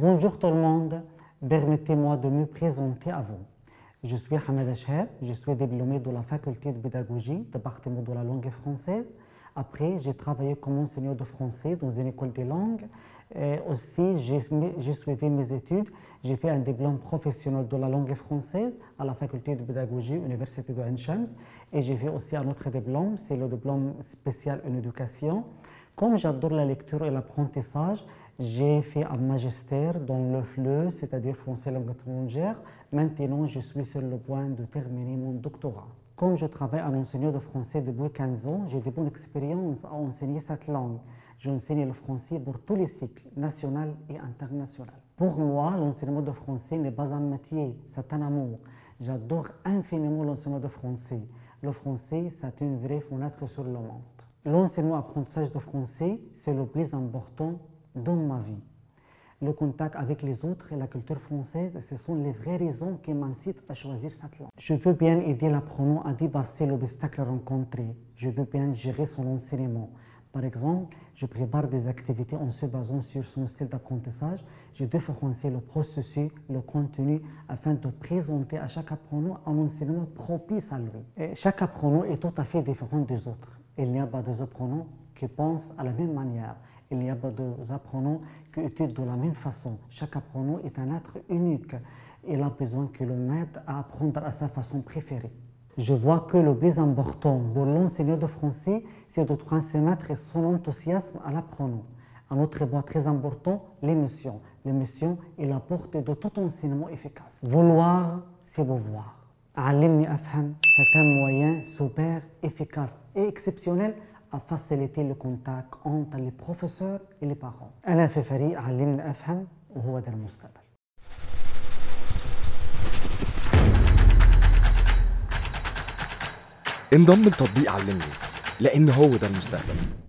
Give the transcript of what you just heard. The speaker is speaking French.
Bonjour tout le monde, permettez-moi de me présenter à vous. Je suis Hamada Chehab, je suis diplômé de la faculté de pédagogie, département de la langue française. Après, j'ai travaillé comme enseignant de français dans une école des langues. Aussi, j'ai suivi mes études. J'ai fait un diplôme professionnel de la langue française à la faculté de pédagogie, Université de Ain Shams. Et j'ai fait aussi un autre diplôme, c'est le diplôme spécial en éducation. Comme j'adore la lecture et l'apprentissage, j'ai fait un magistère dans le FLE, c'est-à-dire français langue étrangère. Maintenant, je suis sur le point de terminer mon doctorat. Comme je travaille en enseignant de français depuis 15 ans, j'ai de bonnes expériences à enseigner cette langue. J'enseigne le français pour tous les cycles, national et international. Pour moi, l'enseignement de français n'est pas un métier, c'est un amour. J'adore infiniment l'enseignement de français. Le français, c'est une vraie fenêtre sur le monde. L'enseignement-apprentissage de français, c'est le plus important dans ma vie. Le contact avec les autres et la culture française, ce sont les vraies raisons qui m'incitent à choisir cette langue. Je peux bien aider l'apprenant à dépasser l'obstacle rencontré. Je peux bien gérer son enseignement. Par exemple, je prépare des activités en se basant sur son style d'apprentissage. Je différencie le processus, le contenu, afin de présenter à chaque apprenant un enseignement propice à lui. Et chaque apprenant est tout à fait différent des autres. Il n'y a pas des apprenants qui pensent à la même manière. Il n'y a pas des apprenants qui étudient de la même façon. Chaque apprenant est un être unique. Il a besoin que l'on aide à apprendre à sa façon préférée. Je vois que le plus important pour l'enseignant de français, c'est de transmettre son enthousiasme à l'apprenant. Un autre point très important, l'émotion. L'émotion est la porte de tout enseignement efficace. Vouloir, c'est pouvoir. Allimni Afham, c'est un moyen super efficace et exceptionnel à faciliter le contact entre les professeurs et les parents. أنا في فريق علمني أفهم وهو ده المستقبل. انضم لتطبيق علمني لأن هو ده المستقبل.